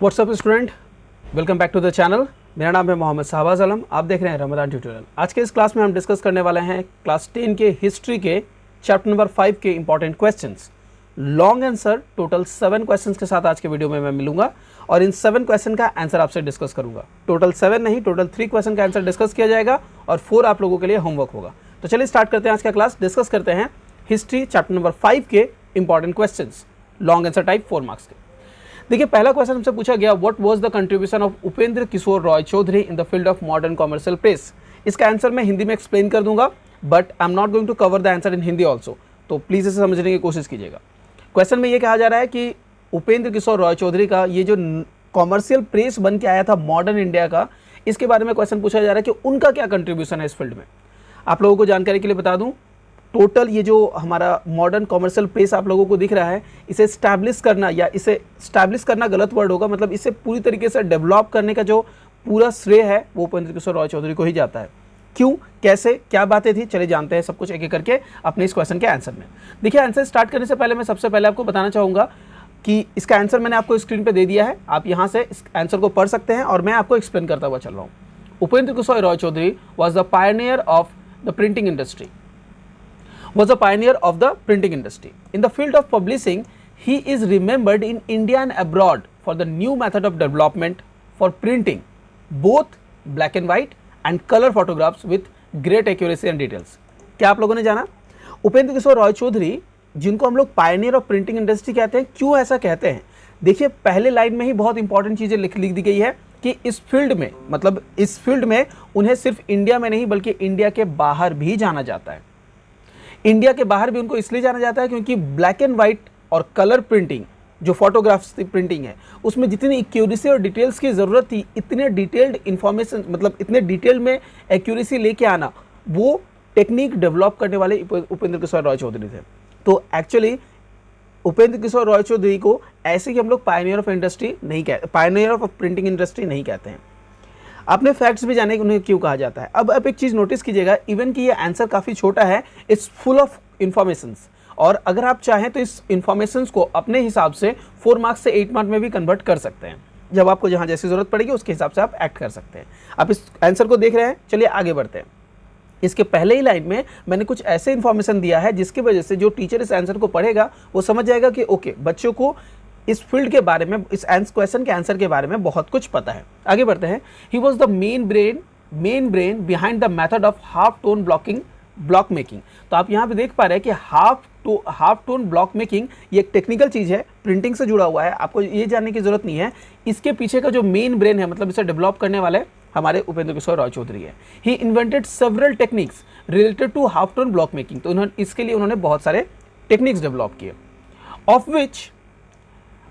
WhatsApp student, welcome back to the channel. मेरा नाम है मोहम्मद शहबाज आलम। आप देख रहे हैं रमज़ान ट्यूटोरियल। आज के इस क्लास में हम डिस्कस करने वाले हैं क्लास 10 के हिस्ट्री के चैप्टर नंबर 5 के important questions. Long answer total 7 questions के साथ आज के वीडियो में मैं मिलूंगा और इन 7 क्वेश्चन का आंसर आपसे डिस्कस करूंगा। टोटल 7 नहीं, टोटल 3 क्वेश्चन का आंसर डिस्कस किया जाएगा और 4 आप लोगों के लिए होमवर्क होगा। तो चलिए स्टार्ट करते हैं आज का क्लास। डिस्कस करते हैं हिस्ट्री चैप्टर नंबर 5 के important questions, long answer type 4 marks के। देखिए, पहला क्वेश्चन हमसे पूछा गया, what was the contribution of Upendra Kishore Roy Chowdhury in the field of modern commercial press. इसका आंसर मैं हिंदी में एक्सप्लेन कर दूंगा, but I am not going to cover the answer in Hindi also, तो प्लीज इसे समझने की कोशिश कीजिएगा। क्वेश्चन में ये कहा जा रहा है कि उपेंद्र किशोर रॉय चौधरी का ये जो कॉमर्शियल प्रेस बन के आया था मॉडर्न इंडिया का, इसके बारे में क्वेश्चन पूछा जा रहा है कि उनका क्या कंट्रीब्यूशन है इस फील्ड में। आप लोगों को जानकारी के लिए बता दूं, टोटल ये जो हमारा मॉडर्न कॉमर्शियल प्रेस आप लोगों को दिख रहा है, इसे स्टैब्लिश करना, या इसे स्टैब्लिश करना गलत वर्ड होगा, मतलब इसे पूरी तरीके से डेवलप करने का जो पूरा श्रेय है वो उपेंद्र किशोर रॉय चौधरी को ही जाता है। क्यों, कैसे, क्या बातें थी, चलिए जानते हैं सब कुछ एक एक करके अपने इस क्वेश्चन के आंसर में। देखिए, आंसर स्टार्ट करने से पहले मैं सबसे पहले आपको बताना चाहूँगा कि इसका आंसर मैंने आपको स्क्रीन पर दे दिया है। आप यहाँ से इस आंसर को पढ़ सकते हैं और मैं आपको एक्सप्लेन करता हुआ चल रहा हूँ। Upendra Kishore Roy Chowdhury was the pioneer of the printing industry. Was a pioneer of the printing industry. In the field of publishing, he is remembered in India and abroad for the new method of development for printing both black and white and color photographs with great accuracy and details. क्या आप लोगों ने जाना? उपेंद्र किशोर रॉय चौधरी, जिनको हम लोग Pioneer of printing industry कहते हैं, क्यों ऐसा कहते हैं? देखिए, पहले लाइन में ही बहुत इंपॉर्टेंट चीज़ें लिख दी गई है कि इस फील्ड में, मतलब इस फील्ड में उन्हें सिर्फ इंडिया में नहीं बल्कि इंडिया के बाहर भी जाना जाता है। इंडिया के बाहर भी उनको इसलिए जाना जाता है क्योंकि ब्लैक एंड वाइट और कलर प्रिंटिंग, जो फोटोग्राफ्स की प्रिंटिंग है, उसमें जितनी एक्यूरेसी और डिटेल्स की ज़रूरत थी, इतने डिटेल्ड इन्फॉर्मेशन, मतलब इतने डिटेल में एक्यूरेसी लेके आना, वो टेक्निक डेवलप करने वाले उपेंद्र किशोर रॉय चौधरी थे। तो एक्चुअली उपेंद्र किशोर रॉय चौधरी को ऐसे ही हम लोग पायनियर ऑफ इंडस्ट्री नहीं कहते, पायनियर ऑफ प्रिंटिंग इंडस्ट्री नहीं कहते हैं। आपने फैक्ट्स भी जाने कि उन्हें क्यों कहा जाता है। अब आप एक चीज़ नोटिस कीजिएगा, इवन कि ये आंसर काफ़ी छोटा है, इट्स फुल ऑफ इन्फॉर्मेशंस, और अगर आप चाहें तो इस इन्फॉर्मेशंस को अपने हिसाब से 4 मार्क्स से 8 मार्क्स में भी कन्वर्ट कर सकते हैं। जब आपको जहाँ जैसी ज़रूरत पड़ेगी उसके हिसाब से आप एक्ट कर सकते हैं। आप इस आंसर को देख रहे हैं, चलिए आगे बढ़ते हैं। इसके पहले ही लाइन में मैंने कुछ ऐसे इन्फॉर्मेशन दिया है जिसकी वजह से जो टीचर इस आंसर को पढ़ेगा वो समझ जाएगा कि ओके, बच्चों को इस फील्ड के बारे में, इस क्वेश्चन के आंसर के बारे में बहुत कुछ पता है। आगे बढ़ते हैं। He was the main brain behind the method of half tone block making. तो आप यहाँ पे देख पा रहे हैं कि हाफ टोन ब्लॉक मेकिंग ये एक टेक्निकल चीज़ है, प्रिंटिंग से जुड़ा हुआ है, आपको ये जानने की जरूरत नहीं है। इसके पीछे का जो मेन ब्रेन है, मतलब इसे डेवलप करने वाले हमारे उपेंद्र किशोर रॉय चौधरी है। He invented several techniques related to half tone block making. तो इसके लिए उन्होंने बहुत सारे टेक्निक्स डेवलप किए,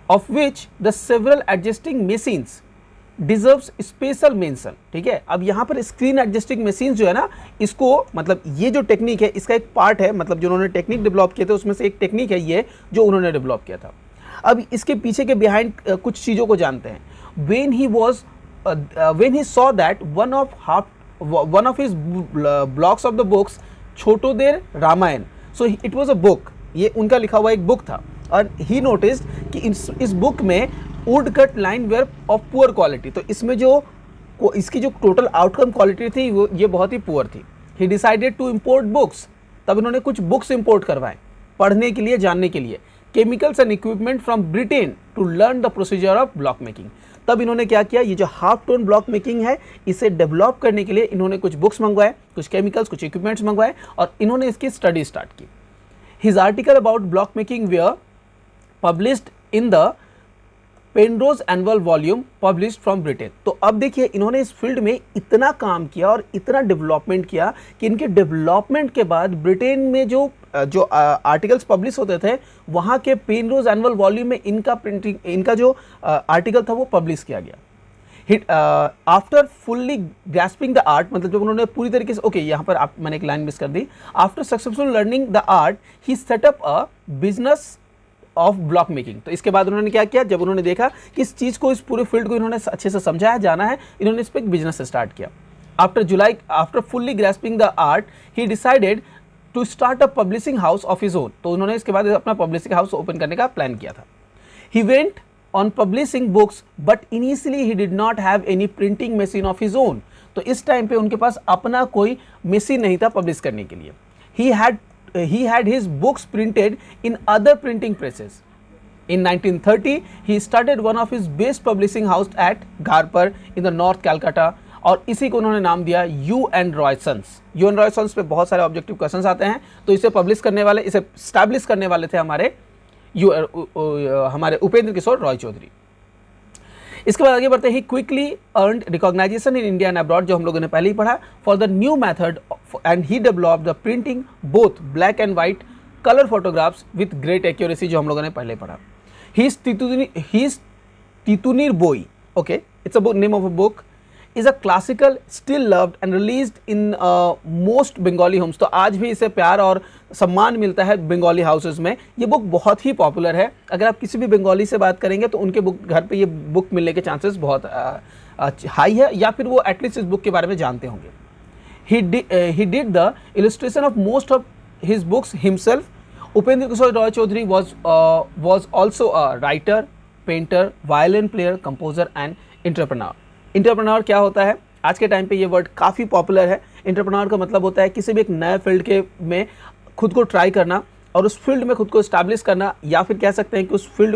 of which the several adjusting machines deserves special mention। ठीक है, अब यहाँ पर स्क्रीन एडजस्टिंग मशीन जो है ना, इसको, मतलब ये जो टेक्निक है इसका एक पार्ट है, मतलब जो उन्होंने टेक्निक डेवलप किए थे उसमें से एक टेक्निक है ये जो उन्होंने डेवलप किया था। अब इसके पीछे के बिहाइंड कुछ चीज़ों को जानते हैं। when he saw that one of his blocks of the books छोटोदेर Ramayan, so it was a book, ये उनका लिखा हुआ एक बुक था, और ही नोटिस्ड कि इस बुक में wood cut line were of poor quality. तो इसमें जो इसकी जो टोटल आउटकम क्वालिटी थी वो ये बहुत ही पुअर थी। He decided to import books. तब इन्होंने कुछ बुक्स इंपोर्ट करवाए पढ़ने के लिए, जानने के लिए। Chemicals and equipment from Britain to learn the procedure of block making. तब इन्होंने क्या किया, ये जो हाफ टोन ब्लॉक मेकिंग है इसे डेवलप करने के लिए इन्होंने कुछ बुक्स मंगवाए, कुछ केमिकल्स, कुछ इक्विपमेंट्स मंगवाए, और इन्होंने इसकी स्टडी स्टार्ट की। His article about block making were published in the Penrose annual volume published from Britain. तो अब देखिए, इन्होंने इस फील्ड में इतना काम किया और इतना डेवलपमेंट किया कि इनके डेवलपमेंट के बाद ब्रिटेन में जो आर्टिकल्स पब्लिश होते थे वहाँ के पेनरोज एनुअल वॉल्यूम में इनका जो आर्टिकल था वो पब्लिश किया गया। After fully grasping the art, मतलब जब उन्होंने पूरी तरीके से, ओके यहाँ पर मैंने एक लाइन मिस कर दी। After successful learning the art he set up a business of block making. तो इसके बाद उन्होंने क्या किया, जब उन्होंने देखा कि इस चीज़ को, इस पूरे फील्ड को इन्होंने अच्छे से समझा है, जाना है, इन्होंने इस पर एक बिजनेस स्टार्ट किया। After fully grasping the art he decided to start a publishing house of his own. तो उन्होंने इसके बाद अपना पब्लिशिंग हाउस ओपन करने का प्लान किया था। He went on publishing books, but initially he did not have any printing machine of his own. तो इस टाइम पे उनके पास अपना कोई मशीन नहीं था पब्लिश करने के लिए. He had his books printed in other printing presses. In 1930, he started one of his best publishing house at Gharpar in the North Calcutta, और इसी को उन्होंने नाम दिया U and Roy Sons. U and Roy Sons पे बहुत सारे ऑब्जेक्टिव क्वेश्चंस आते हैं, तो इसे पब्लिश करने वाले, इसे स्टैब्लिश करने वाले थे हमारे उपेंद्र किशोर रॉय चौधरी. इसके बाद आगे बढ़ते ही quickly earned recognition in India and abroad, जो हम लोगों ने पहले ही पढ़ा, for the new method, and he developed the printing both black and white colour photographs with great accuracy, जो हम लोगों ने पहले पढ़ा. ही इज तितुनीर बोई, okay, it's a name of a book, is a classical still loved and released in most Bengali homes. तो आज भी इसे प्यार और सम्मान मिलता है बंगाली हाउसेस में. ये बुक बहुत ही पॉपुलर है. अगर आप किसी भी बंगाली से बात करेंगे तो उनके बुक घर पे ये बुक मिलने के चांसेस बहुत हाई है, या फिर वो एटलीस्ट इस बुक के बारे में जानते होंगे. He did the illustration of most of his books himself. Upendra Kishore Roy Chaudhary was also a writer, painter, violin player, composer and entrepreneur. Entrepreneur क्या होता है? आज के टाइम पे ये वर्ड काफ़ी पॉपुलर है. इंटरप्रेन्योर का मतलब होता है किसी भी एक नए फील्ड के में खुद को ट्राई करना और उस फील्ड में खुद को इस्टेब्लिश करना, या फिर कह सकते हैं कि उस फील्ड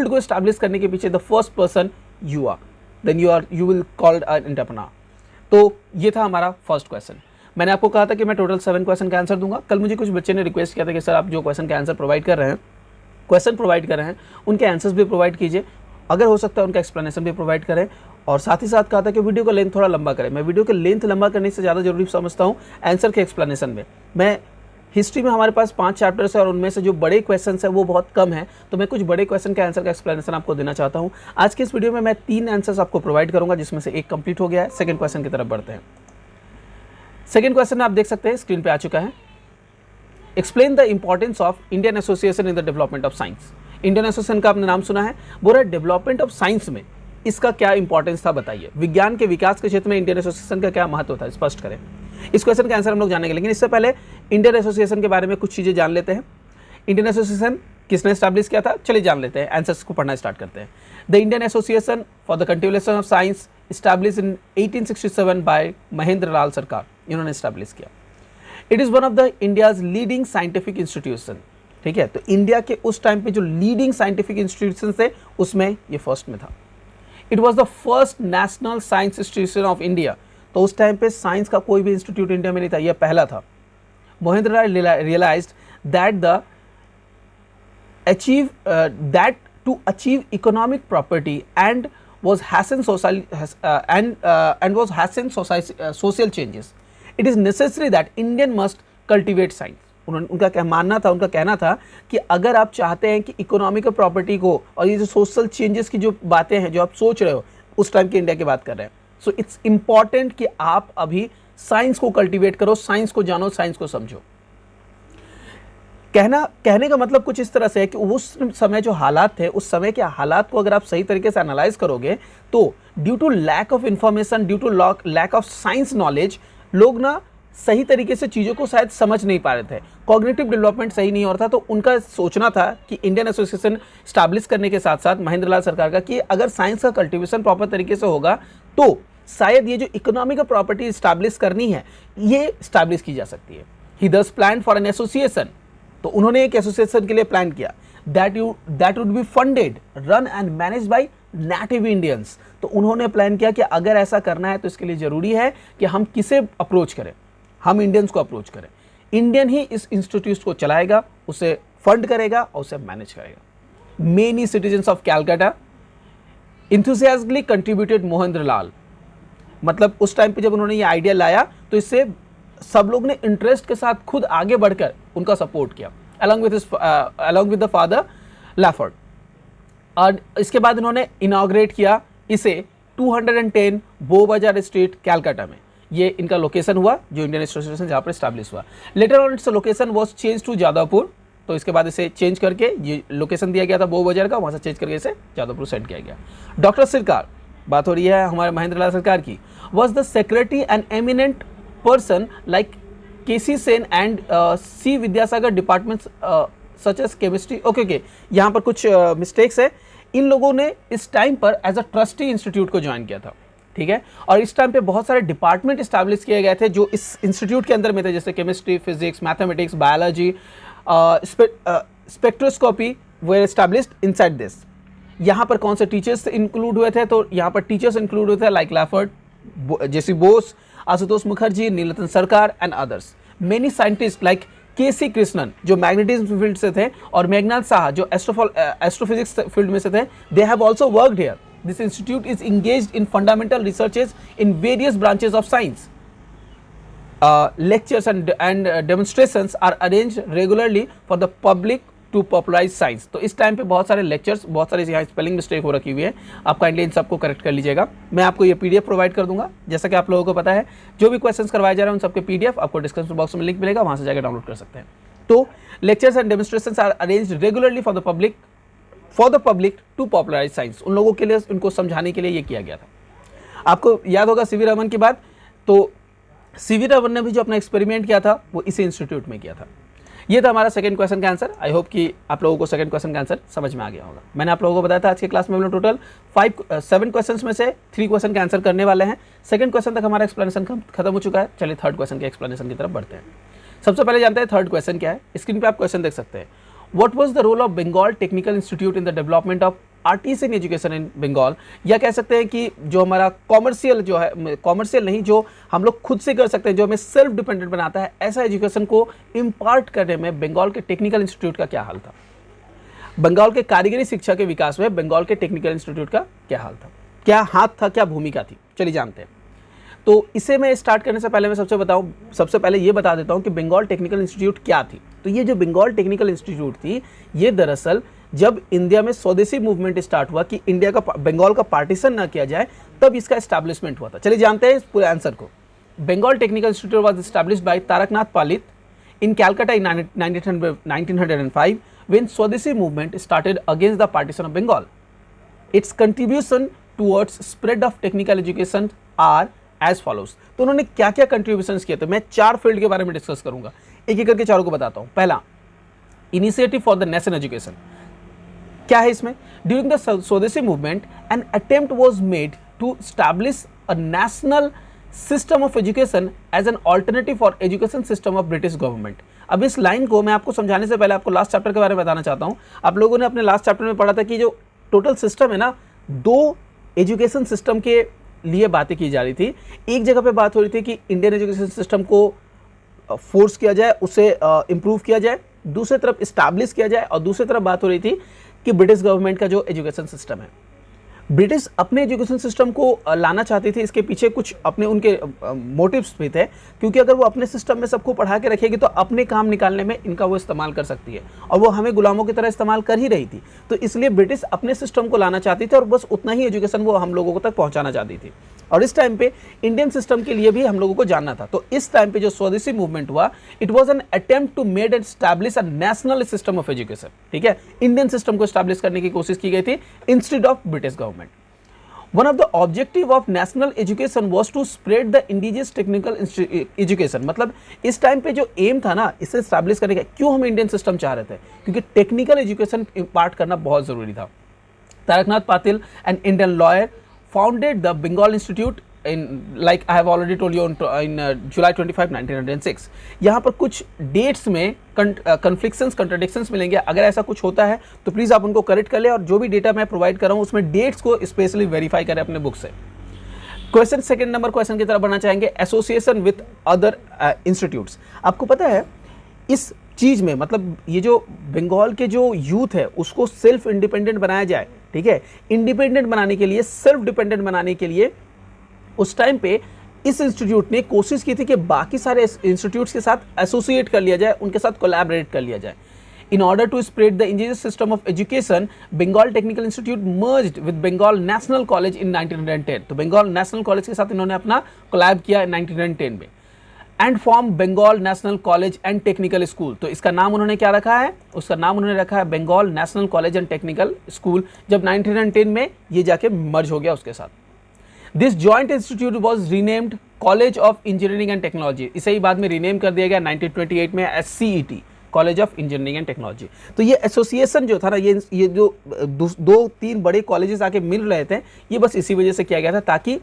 को इस्टेब्लिश करने के पीछे the first person you are, then you will called an entrepreneur. तो ये था हमारा फर्स्ट क्वेश्चन. मैंने आपको कहा था कि मैं टोटल 7 क्वेश्चन का आंसर दूंगा. कल मुझे कुछ बच्चे ने रिक्वेस्ट किया था कि सर आप जो क्वेश्चन का आंसर प्रोवाइड कर रहे हैं, उनके आंसर्स भी प्रोवाइड कीजिए, अगर हो सकता है उनका एक्सप्लेनेशन भी प्रोवाइड करें, और साथ ही साथ कहा था कि वीडियो का लेंथ थोड़ा लंबा करें. मैं वीडियो के लेंथ लंबा करने से ज़्यादा जरूरी समझता हूँ आंसर के एक्सप्लेनेशन में. मैं हिस्ट्री में हमारे पास 5 चैप्टर्स है और उनमें से जो बड़े क्वेश्चंस हैं वो बहुत कम है, तो मैं कुछ बड़े क्वेश्चन के आंसर का एक्सप्लेनेशन आपको देना चाहता हूँ. आज के इस वीडियो में मैं 3 आंसर्स आपको प्रोवाइड करूँगा, जिसमें से एक कंप्लीट हो गया है. सेकंड क्वेश्चन की तरफ बढ़ते हैं. सेकंड क्वेश्चन आप देख सकते हैं स्क्रीन पर आ चुका है. Explain the importance of Indian association in the development of science. Indian association का आपने नाम सुना है, बोल रहा है डेवलपमेंट ऑफ साइंस में इसका क्या इंपॉर्टेंस था, बताइए. विज्ञान के विकास के क्षेत्र में इंडियन एसोसिएशन का क्या महत्व था, स्पष्ट करें. इस क्वेश्चन का आंसर हम लोग जानेंगे, लेकिन इससे पहले इंडियन एसोसिएशन के बारे में कुछ चीज़ें जान लेते हैं. इंडियन एसोसिएशन किसने स्टैब्लिश किया था, चलिए जान लेते हैं. आंसर्स को पढ़ना स्टार्ट करते हैं. The Indian association for the continuation of science establish in 1867 by Mahendra Lal Sarkar, इन्होंने स्टैब्लिश किया. It is one of the India's leading scientific institution. ठीक है, तो इंडिया के उस टाइम पे जो लीडिंग साइंटिफिक इंस्टीट्यूशन थे उसमें ये फर्स्ट में था. It was the first national science institution of India. तो उस टाइम पे साइंस का कोई भी इंस्टीट्यूट इंडिया में नहीं था, यह पहला था. Mohindra Lal realised that to achieve economic property and was hasten social changes, it is necessary that Indian must cultivate science. उनका कहना था कि अगर आप चाहते हैं कि इकोनॉमिकल प्रॉपर्टी को और ये जो सोशल चेंजेस की जो बातें हैं जो आप सोच रहे हो, उस टाइम के इंडिया की बात कर रहे हैं, सो इट्स इंपॉर्टेंट कि आप अभी साइंस को कल्टीवेट करो, साइंस को जानो, साइंस को समझो. कहने का मतलब कुछ इस तरह से है कि उस समय जो हालात थे, उस समय के हालात को अगर आप सही तरीके से एनालाइज करोगे तो due to lack of information, due to lack of science knowledge, लोग ना सही तरीके से चीज़ों को शायद समझ नहीं पा रहे थे. कॉग्निटिव डेवलपमेंट सही नहीं हो रहा था. तो उनका सोचना था कि इंडियन एसोसिएशन स्टैब्लिश करने के साथ साथ महेंद्र लाल सरकार का कि अगर साइंस का कल्टिवेशन प्रॉपर तरीके से होगा तो शायद ये जो इकोनॉमिक प्रॉपर्टी स्टैब्लिश करनी है ये स्टैब्लिश की जा सकती है. ही दस प्लान फॉर एन एसोसिएशन. तो उन्होंने एक एसोसिएशन के लिए प्लान किया that would be funded, run and manage by native Indians. तो उन्होंने प्लान किया कि अगर ऐसा करना है तो इसके लिए जरूरी है कि हम किसे अप्रोच करें, हम इंडियंस को अप्रोच करें. इंडियन ही इस इंस्टीट्यूट को चलाएगा, उसे फंड करेगा और उसे मैनेज करेगा. Many citizens of Calcutta enthusiastically contributed Mohindra Lal. मतलब उस टाइम पे जब उन्होंने ये आइडिया लाया तो इससे सब लोग ने इंटरेस्ट के साथ खुद आगे बढ़कर उनका सपोर्ट किया, अलॉन्ग विद द फादर लैफर्ड. और इसके बाद इन्होंने इनॉग्रेट किया इसे 210 बो बाजार स्ट्रीट कैलकाटा में. ये इनका लोकेशन हुआ जो इंडियन एसोसिएशन जहाँ पर स्टैब्लिश हुआ. Later on its location was change to Jadavpur. तो इसके बाद इसे चेंज करके ये लोकेशन दिया गया था बो बाजार का, वहाँ से चेंज करके इसे जादवपुर सेट किया गया. डॉक्टर सरकार, बात हो रही है हमारे महेंद्र लाल सरकार की, was the secretary and eminent person like KC Sen and C Vidyasagar departments such as chemistry. Okay, यहाँ पर कुछ मिस्टेक्स है. इन लोगों ने इस टाइम पर एज अ ट्रस्टी इंस्टीट्यूट को ज्वाइन किया था, ठीक है। और इस टाइम पे बहुत सारे डिपार्टमेंट इस्टेब्लिश किए गए थे जो इस इंस्टीट्यूट के अंदर में थे, जैसे chemistry, physics, mathematics, biology, spectroscopy were established inside this. यहाँ पर कौन से टीचर्स इंक्लूड हुए थे, तो यहाँ पर टीचर्स इंक्लूड हुए थे लाइक लैफर्ड, जेसी बोस, आशुतोष मुखर्जी, नीलतन सरकार and others. Many scientist like KC. Krishnan जो मैग्नेटिज्म फील्ड से थे और मेघनाथ साहा जो एस्ट्रोफिजिक्स फील्ड में से थे, they have also worked here. This institute is engaged in fundamental researches in various branches of science. Lectures and demonstrations are arranged regularly for the public to popularize science. तो इस time पे बहुत सारे lectures, बहुत सारे यहाँ spelling mistake हो रखी हुई है, आप काइंडली इन सबको करेक्ट कर लीजिएगा। मैं आपको ये पीडीएफ प्रोवाइड कर दूंगा, जैसा कि आप लोगों को पता है जो भी क्वेश्चंस करवाए जा रहे हैं उन सबके पीडीएफ आपको डिस्क्रिप्शन बॉक्स में लिंक मिलेगा, वहाँ से जाकर डाउनलोड कर सकते हैं। तो lectures and demonstrations are arranged regularly for the public to popularise science. उन लोगों के लिए, उनको समझाने के लिए ये किया गया था। आपको याद होगा सीवी रमन की बात, तो सीवी रमन ने भी जो अपना एक्सपेरिमेंट किया था वो इसी इंस्टीट्यूट में किया था। ये था हमारा सेकंड क्वेश्चन का आंसर। आई होप कि आप लोगों को सेकंड क्वेश्चन का आंसर समझ में आ गया होगा। मैंने आप लोगों को बताया था आज के क्लास में हम लोग टोटल 7 क्वेश्चंस में से 3 क्वेश्चन का आंसर करने वाले हैं। सेकंड क्वेश्चन तक हमारा एक्सप्लेनेशन खत्म हो चुका है। चलिए थर्ड क्वेश्चन के एक्सप्लेनेशन की तरफ बढ़ते हैं। सबसे पहले जानते हैं थर्ड क्वेश्चन क्या है। स्क्रीन पर आप क्वेश्चन देख सकते हैं। What was the role of Bengal Technical Institute in the development of artisan education in Bengal? या कह सकते हैं कि जो हमारा कॉमर्शियल जो है, कॉमर्शियल नहीं, जो हम लोग खुद से कर सकते हैं, जो हमें सेल्फ डिपेंडेंट बनाता है, ऐसा एजुकेशन को इम्पार्ट करने में बंगाल के टेक्निकल इंस्टीट्यूट का क्या हाल था। बंगाल के कारीगरी शिक्षा के विकास में बंगाल के टेक्निकल इंस्टीट्यूट का क्या हाल था, क्या हाथ था, क्या भूमिका थी। चलिए जानते हैं। तो इसे मैं स्टार्ट करने से पहले मैं सबसे पहले ये बता देता हूँ कि बंगाल टेक्निकल इंस्टीट्यूट क्या थी। तो ये जो बंगाल टेक्निकल इंस्टीट्यूट थी, ये दरअसल जब इंडिया में स्वदेशी मूवमेंट स्टार्ट हुआ कि इंडिया का, बंगाल का पार्टीशन ना किया जाए, तब इसका एस्टैब्लिशमेंट हुआ था। चलिए जानते हैं इस पूरे आंसर को। Bengal technical institute was established by Taraknath Palit in Calcutta in 1905 when Swadeshi movement started against the partition of Bengal. Its contribution towards spread of technical education are as follows. तो उन्होंने क्या क्या कंट्रीब्यूशंस किए थे, मैं 4 फील्ड के बारे में डिस्कस करूंगा, एक एक करके चारों को बताता हूं। पहला, initiative for the national education. क्या है इसमें? During the Swadeshi movement an attempt was made to establish a national system of education as an alternative for education system of British government. अब इस लाइन को मैं आपको समझाने से पहले आपको लास्ट चैप्टर के बारे में बताना चाहता हूं। आप लोगों ने अपने लास्ट चैप्टर में पढ़ा था कि जो टोटल सिस्टम है ना, 2 एजुकेशन सिस्टम के लिए बातें की जा रही थी। एक जगह पे बात हो रही थी कि इंडियन एजुकेशन सिस्टम को फोर्स किया जाए, उसे इम्प्रूव किया जाए, दूसरी तरफ इस्टेब्लिश किया जाए, और दूसरी तरफ बात हो रही थी कि ब्रिटिश गवर्नमेंट का जो एजुकेशन सिस्टम है, ब्रिटिश अपने एजुकेशन सिस्टम को लाना चाहती थी। इसके पीछे कुछ अपने उनके मोटिव्स भी थे, क्योंकि अगर वो अपने सिस्टम में सबको पढ़ा के रखेगी तो अपने काम निकालने में इनका वो इस्तेमाल कर सकती है, और वो हमें गुलामों की तरह इस्तेमाल कर ही रही थी। तो इसलिए ब्रिटिश अपने सिस्टम को लाना चाहती थी और बस उतना ही एजुकेशन वो हम लोगों तक पहुँचाना चाहती थी। और इस टाइम पे इंडियन सिस्टम के लिए भी हम लोगों को जानना था। तो इस टाइम पे जो स्वदेशी मूवमेंट हुआ, it was an attempt to made and establish a national system of education. ठीक है, इंडियन सिस्टम को एस्टैब्लिश करने की कोशिश की गई थी instead of British government. One of the objective of national education was to spread the indigenous technical education। मतलब इस टाइम पे जो एम था ना, इसे एस्टैब्लिश करने का, क्यों हम इंडियन सिस्टम चाह रहे थे, क्योंकि टेक्निकल एजुकेशन इम्पार्ट करना बहुत जरूरी था। Taraknath Patil, an Indian lawyer, founded the Bengal institute in, like I have already told you, in July 25, 1906। यहाँ पर कुछ डेट्स में कन्फ्लिक्शंस, कंट्राडिक्शंस मिलेंगे। अगर ऐसा कुछ होता है तो प्लीज़ आप उनको करेक्ट कर लें, और जो भी डेटा मैं प्रोवाइड कर रहा हूँ उसमें डेट्स को स्पेशली वेरीफाई करें अपने बुक से। क्वेश्चन, सेकंड नंबर क्वेश्चन की तरफ बढ़ना चाहेंगे। Association with other institutes. आपको पता है इस चीज़ में, मतलब ये जो बंगाल के जो यूथ है उसको सेल्फ इंडिपेंडेंट बनाया जाए। ठीक है, इंडिपेंडेंट बनाने के लिए, सेल्फ डिपेंडेंट बनाने के लिए उस टाइम पे इस इंस्टीट्यूट ने कोशिश की थी कि बाकी सारे इंस्टीट्यूट्स के साथ एसोसिएट कर लिया जाए, उनके साथ कोलैबोरेट कर लिया जाए। In order to spread the indigenous system of education, Bengal technical institute merged with Bengal national college in 1910। तो बंगाल नेशनल कॉलेज के साथ इन्होंने अपना कोलैब किया 1910 में, and form Bengal national college and technical school. तो इसका नाम उन्होंने क्या रखा है? उसका नाम उन्होंने रखा है Bengal national college and technical school, जब 1910 में ये जाके मर्ज हो गया उसके साथ। This joint institute was renamed college of engineering and technology. इसे ही बाद में रीनेम कर दिया गया 1928 में S CET, college of engineering and technology. तो ये एसोसिएशन जो था ना, ये जो दो तीन बड़े कॉलेजेस आके मिल रहे थे, ये बस इसी वजह से किया गया था ताकि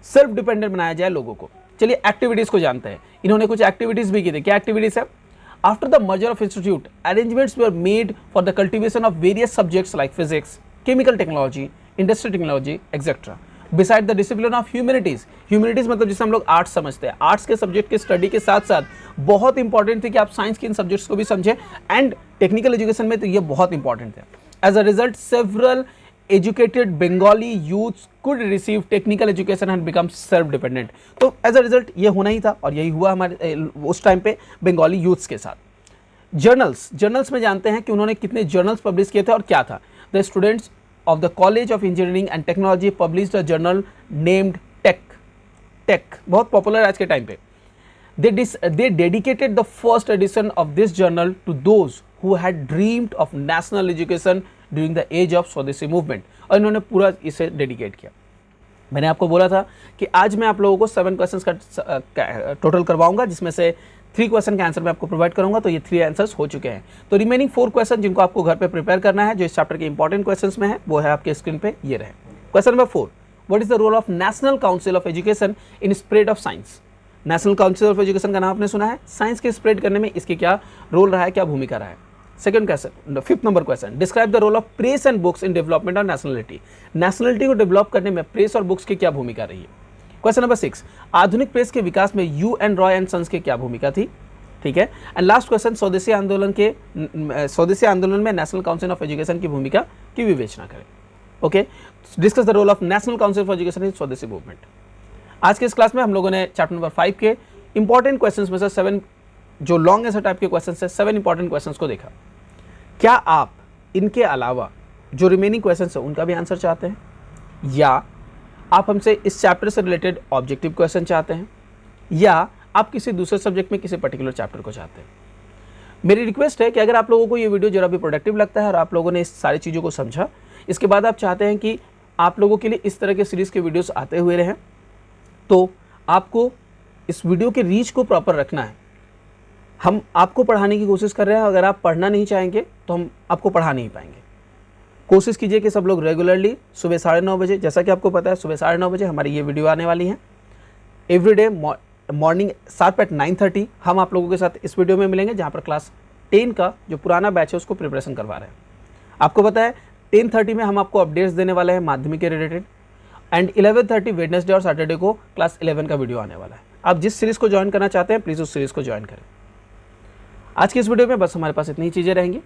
सेल्फ डिपेंडेंट बनाया जाए लोगों को। चलिए एक्टिविटीज को जानते हैं। इन्होंने कुछ एक्टिविटीज भी की थी। क्या एक्टिविटीज है? After the merger of institute, arrangements were made for the cultivation of various subjects like physics, chemical technology, industrial technology etcetera. Beside the discipline of humanities, humanities मतलब जिसे हम लोग आर्ट्स समझते हैं, आर्ट्स के सब्जेक्ट के study के साथ साथ बहुत इंपॉर्टेंट थी कि आप साइंस के इन सब्जेक्ट्स को भी समझें, एंड टेक्निकल एजुकेशन में तो ये बहुत इंपॉर्टेंट है। As a result several educated Bengali youths could receive technical education and become self dependent। तो एज अ रिजल्ट ये होना ही था और यही हुआ हमारे उस टाइम पे बंगाली यूथ्स के साथ। जर्नल्स में जानते हैं कि उन्होंने कितने जर्नल्स पब्लिश किए थे और क्या था। The students of the college of engineering and technology published a journal named tech, बहुत पॉपुलर है आज के टाइम पे। They dedicated the first edition of this journal to those who had dreamed of national education during the age of स्वदेशी movement, और इन्होंने पूरा इसे डेडिकेट किया। मैंने आपको बोला था कि आज मैं आप लोगों को 7 क्वेश्चंस का टोटल करवाऊंगा, जिसमें से 3 क्वेश्चन का आंसर मैं आपको प्रोवाइड करूंगा। तो ये 3 आंसर्स हो चुके हैं। तो रिमेनिंग 4 क्वेश्चन जिनको आपको घर पे प्रिपेयर करना है, जो इस चैप्टर के इंपॉर्टेंट क्वेश्चंस में है, वो है आपके स्क्रीन पे ये रहे। Question number 4, what is the role of national council of education in spread of science? National council of education का नाम आपने सुना है। साइंस के स्प्रेड करने में इसके क्या रोल रहा है, क्या भूमिका रहा है? Second question, 5th number question, describe the role of press and books in development of nationality. Nationality को डेवलप करने में प्रेस और बुक्स की क्या भूमिका रही है? क्वेश्चन नंबर 6, आधुनिक प्रेस के विकास में U N Roy and Sons की क्या भूमिका थी? ठीक है। एंड लास्ट क्वेश्चन, स्वदेशी आंदोलन में नेशनल काउंसिल ऑफ एजुकेशन की भूमिका की विवेचना करें। Okay, discuss the role of national council for education in Swadeshi movement. आज के इस क्लास में हम लोगों ने चैप्टर नंबर 5 के इंपॉर्टेंट क्वेश्चंस में से 7 जो लॉन्ग आंसर टाइप के क्वेश्चंस है, 7 इंपॉर्टेंट क्वेश्चंस को देखा। क्या आप इनके अलावा जो रिमेनिंग क्वेश्चंस है उनका भी आंसर चाहते हैं, या आप हमसे इस चैप्टर से रिलेटेड ऑब्जेक्टिव क्वेश्चन चाहते हैं, या आप किसी दूसरे सब्जेक्ट में किसी पर्टिकुलर चैप्टर को चाहते हैं? मेरी रिक्वेस्ट है कि अगर आप लोगों को ये वीडियो जरा भी प्रोडक्टिव लगता है और आप लोगों ने इस सारी चीज़ों को समझा, इसके बाद आप चाहते हैं कि आप लोगों के लिए इस तरह के सीरीज़ के वीडियोस आते हुए रहें, तो आपको इस वीडियो के रीच को प्रॉपर रखना है। हम आपको पढ़ाने की कोशिश कर रहे हैं, अगर आप पढ़ना नहीं चाहेंगे तो हम आपको पढ़ा नहीं पाएंगे। कोशिश कीजिए कि सब लोग रेगुलरली सुबह 9:30 बजे, जैसा कि आपको पता है सुबह 9:30 बजे हमारी ये वीडियो आने वाली है। एवरीडे मॉर्निंग 9:30 हम आप लोगों के साथ इस वीडियो में मिलेंगे, जहाँ पर क्लास 10 का जो पुराना बैच है उसको प्रिपरेशन करवा रहे हैं। आपको पता है 10:30 में हम आपको अपडेट्स देने वाले हैं माध्यमिक के रिलेटेड, एंड 11:30 वेडनेसडे और सैटरडे को क्लास 11 का वीडियो आने वाला है। आप जिस सीरीज़ को ज्वाइन करना चाहते हैं प्लीज़ उस सीरीज़ को ज्वाइन करें। आज की इस वीडियो में बस हमारे पास इतनी ही चीज़ें रहेंगी।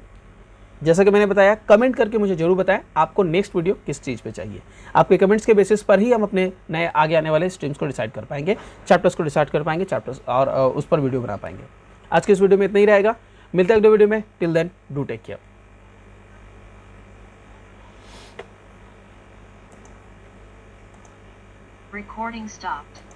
जैसा कि मैंने बताया, कमेंट करके मुझे जरूर बताएं आपको नेक्स्ट वीडियो किस चीज़ पे चाहिए। आपके कमेंट्स के बेसिस पर ही हम अपने नए आगे आने वाले स्ट्रीम्स को डिसाइड कर पाएंगे, चैप्टर्स को डिसाइड कर पाएंगे, चैप्टर्स और उस पर वीडियो बना पाएंगे। आज की इस वीडियो में इतना ही रहेगा। मिलते हैं अगले वीडियो में। Till then do take care. Recording stopped.